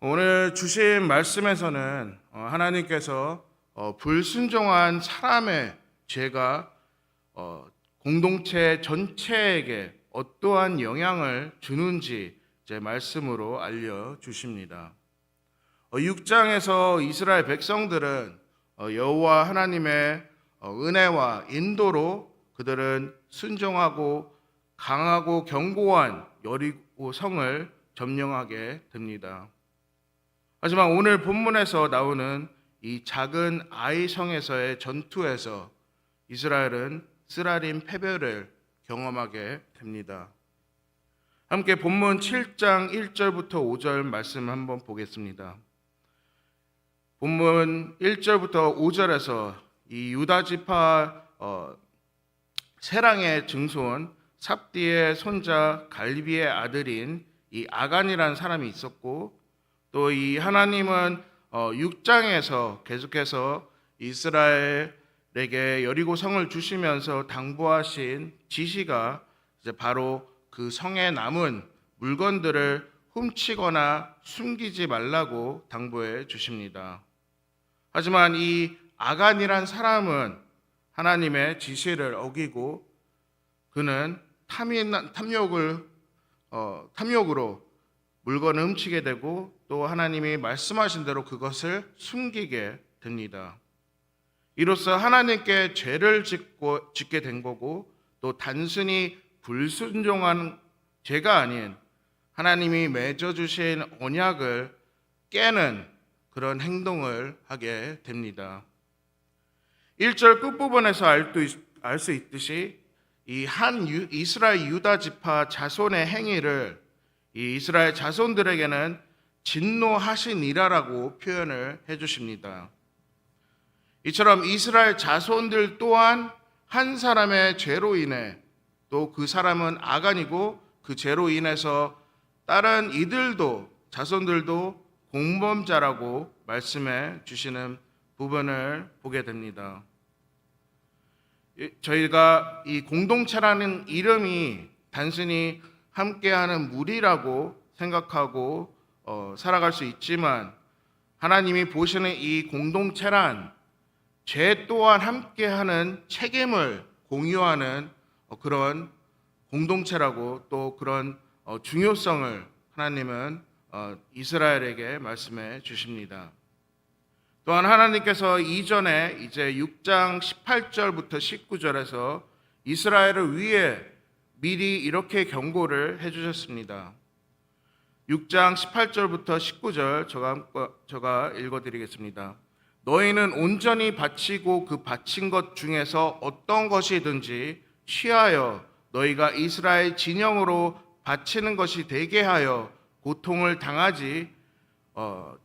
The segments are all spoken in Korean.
오늘 주신 말씀에서는 하나님께서 불순종한 사람의 죄가 공동체 전체에게 어떠한 영향을 주는지 제 말씀으로 알려주십니다. 6장에서 이스라엘 백성들은 여호와 하나님의 은혜와 인도로 그들은 순종하고 강하고 견고한 여리고 성을 점령하게 됩니다. 하지만 오늘 본문에서 나오는 이 작은 아이 성에서의 전투에서 이스라엘은 쓰라림 패배를 경험하게 됩니다. 함께 본문 7장 1절부터 5절 말씀 한번 보겠습니다. 본문 1절부터 5절에서 이 유다 지파 세랑의 증손 삽디의 손자 갈비의 아들인 이 아간이라는 사람이 있었고, 또 이 하나님은 6장에서 계속해서 이스라엘에게 여리고 성을 주시면서 당부하신 지시가 이제 바로 그 성에 남은 물건들을 훔치거나 숨기지 말라고 당부해 주십니다. 하지만 이 아간이란 사람은 하나님의 지시를 어기고 그는 탐욕으로 물건을 훔치게 되고 또 하나님이 말씀하신 대로 그것을 숨기게 됩니다. 이로써 하나님께 죄를 짓게 된 거고, 또 단순히 불순종한 죄가 아닌 하나님이 맺어주신 언약을 깨는 그런 행동을 하게 됩니다. 1절 끝부분에서 알 수 있듯이 이 한 이스라엘 유다 지파 자손의 행위를 이 이스라엘 자손들에게는 진노하시니라라고 표현을 해주십니다. 이처럼 이스라엘 자손들 또한 한 사람의 죄로 인해, 또 그 사람은 아간이고 그 죄로 인해서 다른 이들도 자손들도 공범자라고 말씀해 주시는 부분을 보게 됩니다. 저희가 이 공동체라는 이름이 단순히 함께하는 무리라고 생각하고 살아갈 수 있지만, 하나님이 보시는 이 공동체란 죄 또한 함께하는 책임을 공유하는 그런 공동체라고, 또 그런 중요성을 하나님은 이스라엘에게 말씀해 주십니다. 또한 하나님께서 이전에 이제 6장 18절부터 19절에서 이스라엘을 위해 미리 이렇게 경고를 해주셨습니다. 6장 18절부터 19절 제가 읽어드리겠습니다. 너희는 온전히 바치고 그 바친 것 중에서 어떤 것이든지 취하여 너희가 이스라엘 진영으로 바치는 것이 되게 하여 고통을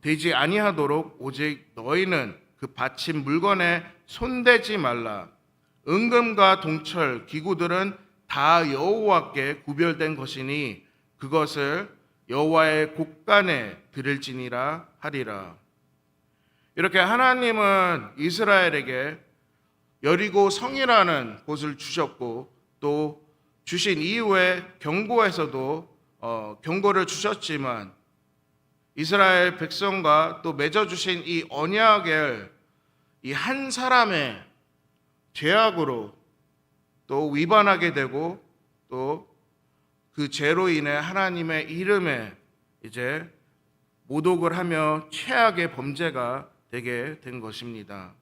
되지 아니하도록 오직 너희는 그 바친 물건에 손대지 말라. 은금과 동철 기구들은 다 여호와께 구별된 것이니 그것을 여호와의 곳간에 드릴지니라 하리라. 이렇게 하나님은 이스라엘에게 여리고 성이라는 곳을 주셨고, 또 주신 이후에 경고에서도 경고를 주셨지만, 이스라엘 백성과 또 맺어주신 이 언약을 이 한 사람의 죄악으로 또 위반하게 되고, 또 그 죄로 인해 하나님의 이름에 이제 모독을 하며 최악의 범죄가 되게 된 것입니다.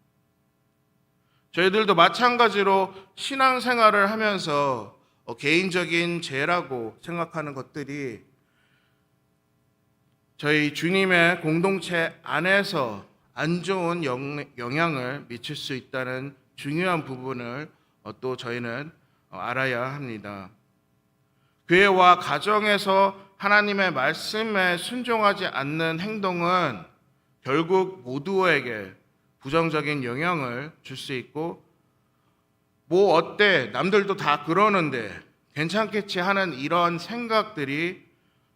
저희들도 마찬가지로 신앙생활을 하면서 개인적인 죄라고 생각하는 것들이 저희 주님의 공동체 안에서 안 좋은 영향을 미칠 수 있다는 중요한 부분을 또 저희는 알아야 합니다. 교회와 가정에서 하나님의 말씀에 순종하지 않는 행동은 결국 모두에게 부정적인 영향을 줄 수 있고, 뭐 어때? 남들도 다 그러는데 괜찮겠지 하는 이런 생각들이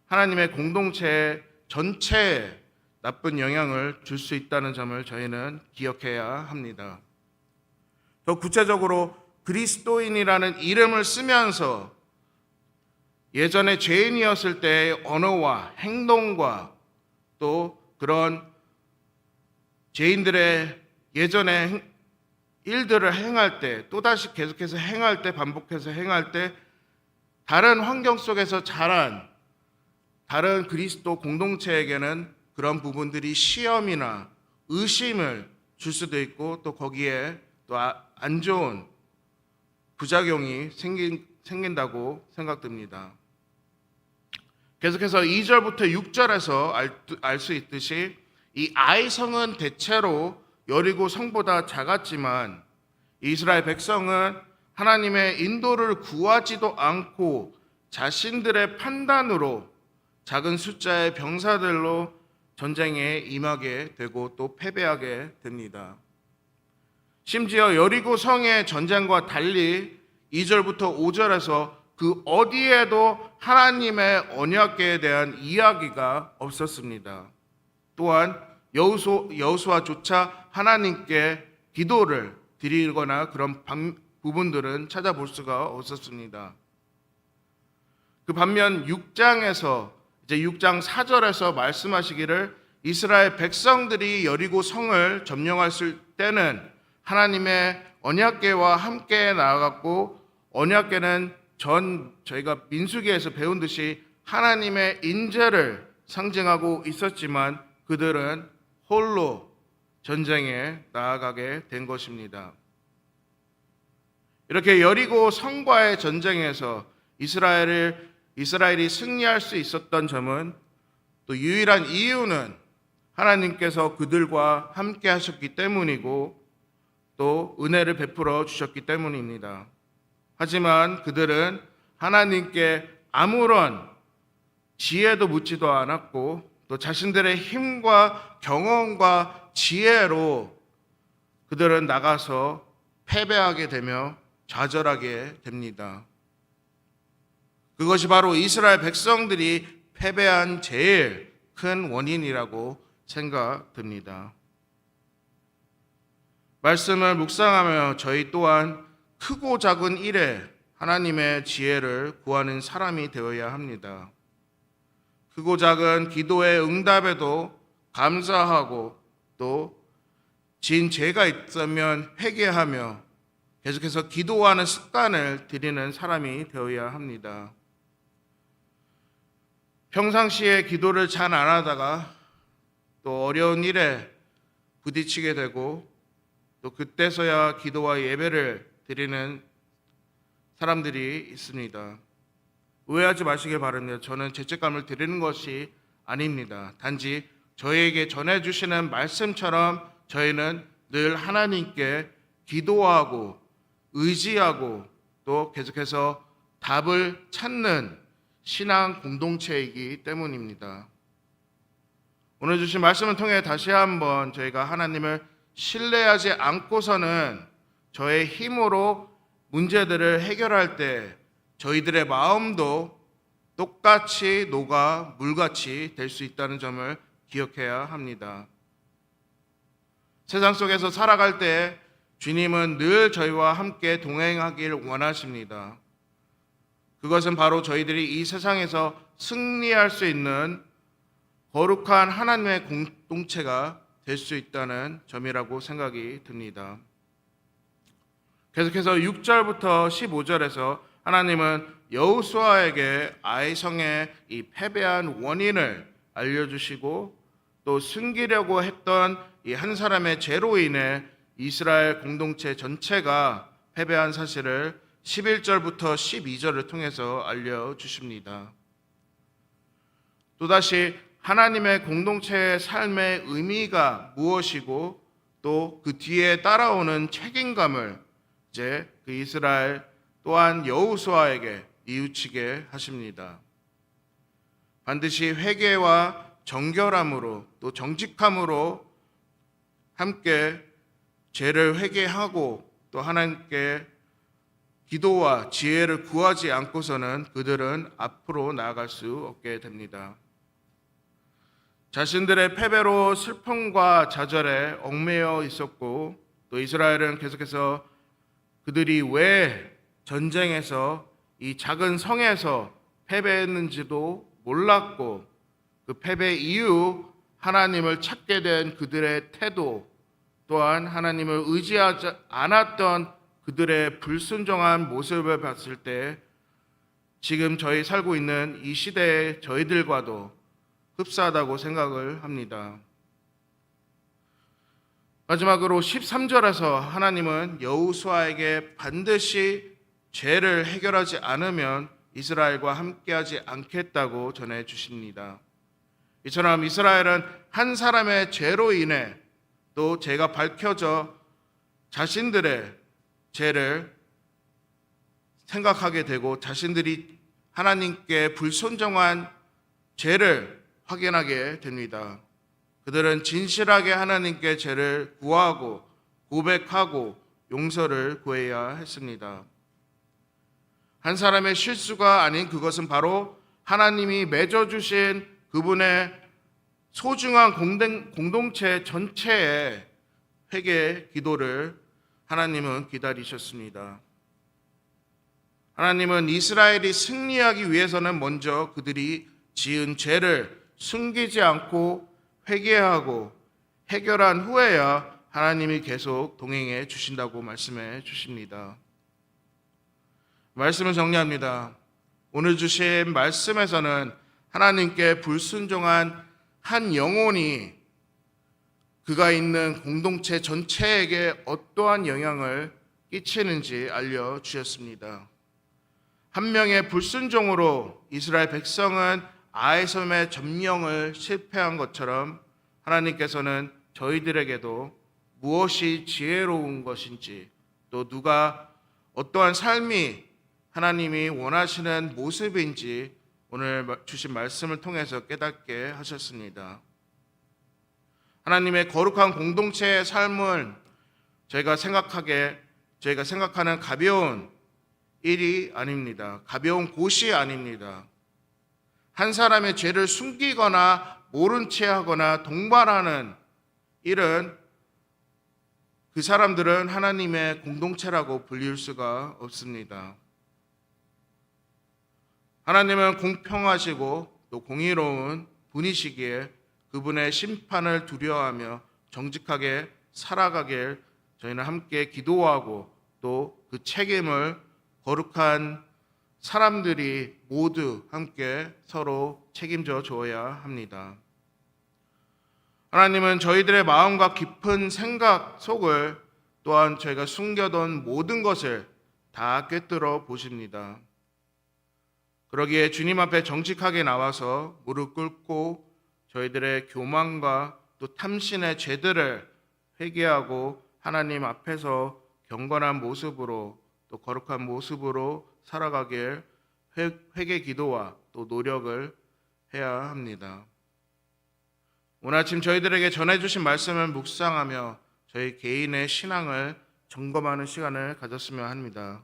하나님의 공동체 전체에 나쁜 영향을 줄 수 있다는 점을 저희는 기억해야 합니다. 더 구체적으로 그리스도인이라는 이름을 쓰면서 예전에 죄인이었을 때의 언어와 행동과 또 그런 죄인들의 예전의 일들을 행할 때, 또다시 계속해서 행할 때, 반복해서 행할 때 다른 환경 속에서 자란 다른 그리스도 공동체에게는 그런 부분들이 시험이나 의심을 줄 수도 있고, 또 거기에 또 안 좋은 부작용이 생긴다고 생각됩니다. 계속해서 2절부터 6절에서 알 수 있듯이 이 아이성은 대체로 여리고 성보다 작았지만 이스라엘 백성은 하나님의 인도를 구하지도 않고 자신들의 판단으로 작은 숫자의 병사들로 전쟁에 임하게 되고 또 패배하게 됩니다. 심지어 여리고 성의 전쟁과 달리 2절부터 5절에서 그 어디에도 하나님의 언약궤에 대한 이야기가 없었습니다. 또한 여호수아조차 하나님께 기도를 드리거나 그런 부분들은 찾아볼 수가 없었습니다. 그 반면 6장에서 이제 6장 4절에서 말씀하시기를 이스라엘 백성들이 여리고 성을 점령했을 때는 하나님의 언약궤와 함께 나아갔고, 언약궤는 저희가 민수기에서 배운 듯이 하나님의 인재를 상징하고 있었지만 그들은 홀로 전쟁에 나아가게 된 것입니다. 이렇게 여리고 성과의 전쟁에서 이스라엘이 승리할 수 있었던 점은, 또 유일한 이유는 하나님께서 그들과 함께 하셨기 때문이고 또 은혜를 베풀어 주셨기 때문입니다. 하지만 그들은 하나님께 아무런 지혜도 묻지도 않았고 또 자신들의 힘과 경험과 지혜로 그들은 나가서 패배하게 되며 좌절하게 됩니다. 그것이 바로 이스라엘 백성들이 패배한 제일 큰 원인이라고 생각됩니다. 말씀을 묵상하며 저희 또한 크고 작은 일에 하나님의 지혜를 구하는 사람이 되어야 합니다. 크고 작은 기도의 응답에도 감사하고 또 진 죄가 있으면 회개하며 계속해서 기도하는 습관을 들이는 사람이 되어야 합니다. 평상시에 기도를 잘 안 하다가 또 어려운 일에 부딪히게 되고 또 그때서야 기도와 예배를 드리는 사람들이 있습니다. 오해하지 마시길 바랍니다. 저는 죄책감을 드리는 것이 아닙니다. 단지 저희에게 전해주시는 말씀처럼 저희는 늘 하나님께 기도하고 의지하고 또 계속해서 답을 찾는 신앙 공동체이기 때문입니다. 오늘 주신 말씀을 통해 다시 한번 저희가 하나님을 신뢰하지 않고서는 저의 힘으로 문제들을 해결할 때 저희들의 마음도 똑같이 녹아 물같이 될 수 있다는 점을 기억해야 합니다. 세상 속에서 살아갈 때 주님은 늘 저희와 함께 동행하길 원하십니다. 그것은 바로 저희들이 이 세상에서 승리할 수 있는 거룩한 하나님의 공동체가 될 수 있다는 점이라고 생각이 듭니다. 계속해서 6절부터 15절에서 하나님은 여호수아에게 아이성의 이 패배한 원인을 알려주시고 또 숨기려고 했던 이 한 사람의 죄로 인해 이스라엘 공동체 전체가 패배한 사실을 11절부터 12절을 통해서 알려주십니다. 또다시 하나님의 공동체의 삶의 의미가 무엇이고 또 그 뒤에 따라오는 책임감을 이제 그 이스라엘 또한 여호수아에게 이우치게 하십니다. 반드시 회개와 정결함으로 또 정직함으로 함께 죄를 회개하고 또 하나님께 기도와 지혜를 구하지 않고서는 그들은 앞으로 나아갈 수 없게 됩니다. 자신들의 패배로 슬픔과 좌절에 얽매여 있었고 또 이스라엘은 계속해서 그들이 왜 전쟁에서 이 작은 성에서 패배했는지도 몰랐고 그 패배 이후 하나님을 찾게 된 그들의 태도, 또한 하나님을 의지하지 않았던 그들의 불순종한 모습을 봤을 때 지금 저희 살고 있는 이 시대의 저희들과도 흡사하다고 생각을 합니다. 마지막으로 13절에서 하나님은 여호수아에게 반드시 죄를 해결하지 않으면 이스라엘과 함께하지 않겠다고 전해 주십니다. 이처럼 이스라엘은 한 사람의 죄로 인해 또 죄가 밝혀져 자신들의 죄를 생각하게 되고 자신들이 하나님께 불순종한 죄를 확인하게 됩니다. 그들은 진실하게 하나님께 죄를 구하고 고백하고 용서를 구해야 했습니다. 한 사람의 실수가 아닌 그것은 바로 하나님이 맺어주신 그분의 소중한 공동체 전체의 회개 기도를 하나님은 기다리셨습니다. 하나님은 이스라엘이 승리하기 위해서는 먼저 그들이 지은 죄를 숨기지 않고 회개하고 해결한 후에야 하나님이 계속 동행해 주신다고 말씀해 주십니다. 말씀을 정리합니다. 오늘 주신 말씀에서는 하나님께 불순종한 한 영혼이 그가 있는 공동체 전체에게 어떠한 영향을 끼치는지 알려주셨습니다. 한 명의 불순종으로 이스라엘 백성은 아이섬의 점령을 실패한 것처럼 하나님께서는 저희들에게도 무엇이 지혜로운 것인지 또 누가 어떠한 삶이 하나님이 원하시는 모습인지 오늘 주신 말씀을 통해서 깨닫게 하셨습니다. 하나님의 거룩한 공동체의 삶은 저희가 생각하는 가벼운 일이 아닙니다. 가벼운 곳이 아닙니다. 한 사람의 죄를 숨기거나 모른 채 하거나 동반하는 일은 그 사람들은 하나님의 공동체라고 불릴 수가 없습니다. 하나님은 공평하시고 또 공의로운 분이시기에 그분의 심판을 두려워하며 정직하게 살아가길 저희는 함께 기도하고 또 그 책임을 거룩한 사람들이 모두 함께 서로 책임져 줘야 합니다. 하나님은 저희들의 마음과 깊은 생각 속을 또한 저희가 숨겨둔 모든 것을 다 꿰뚫어 보십니다. 그러기에 주님 앞에 정직하게 나와서 무릎 꿇고 저희들의 교만과 또 탐신의 죄들을 회개하고 하나님 앞에서 경건한 모습으로 또 거룩한 모습으로 살아가길 회개 기도와 또 노력을 해야 합니다. 오늘 아침 저희들에게 전해주신 말씀을 묵상하며 저희 개인의 신앙을 점검하는 시간을 가졌으면 합니다.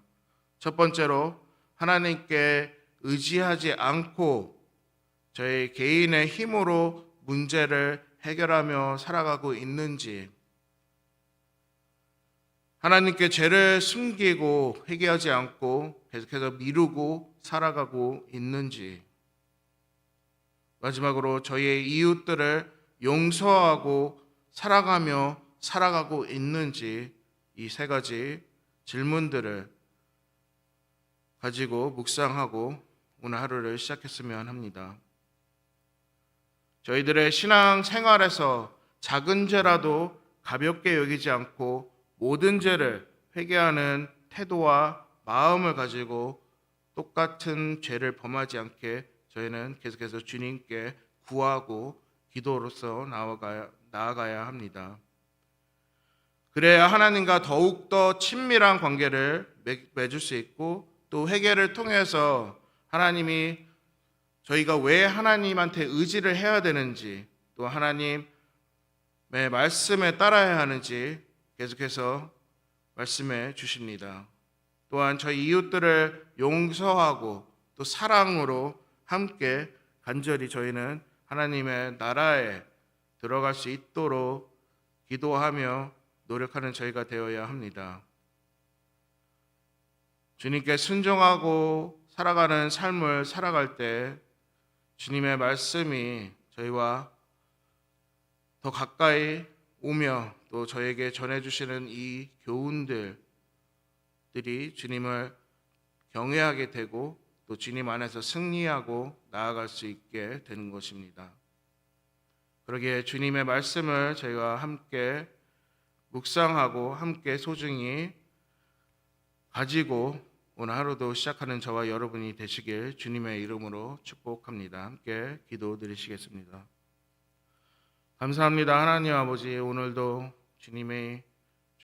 첫 번째로 하나님께 의지하지 않고 저희 개인의 힘으로 문제를 해결하며 살아가고 있는지, 하나님께 죄를 숨기고 회개하지 않고 계속해서 미루고 살아가고 있는지, 마지막으로 저희의 이웃들을 용서하고 살아가며 살아가고 있는지, 이 세 가지 질문들을 가지고 묵상하고 오늘 하루를 시작했으면 합니다. 저희들의 신앙 생활에서 작은 죄라도 가볍게 여기지 않고 모든 죄를 회개하는 태도와 마음을 가지고 똑같은 죄를 범하지 않게 저희는 계속해서 주님께 구하고 기도로서 나아가야 합니다. 그래야 하나님과 더욱더 친밀한 관계를 맺을 수 있고 또 회개를 통해서 하나님이 저희가 왜 하나님한테 의지를 해야 되는지 또 하나님의 말씀에 따라야 하는지 계속해서 말씀해 주십니다. 또한 저희 이웃들을 용서하고 또 사랑으로 함께 간절히 저희는 하나님의 나라에 들어갈 수 있도록 기도하며 노력하는 저희가 되어야 합니다. 주님께 순종하고 살아가는 삶을 살아갈 때 주님의 말씀이 저희와 더 가까이 오며 또 저에게 전해주시는 이 교훈들이 주님을 경외하게 되고 또 주님 안에서 승리하고 나아갈 수 있게 되는 것입니다. 그러기에 주님의 말씀을 저희와 함께 묵상하고 함께 소중히 가지고 오늘 하루도 시작하는 저와 여러분이 되시길 주님의 이름으로 축복합니다. 함께 기도드리시겠습니다. 감사합니다. 하나님 아버지, 오늘도 주님의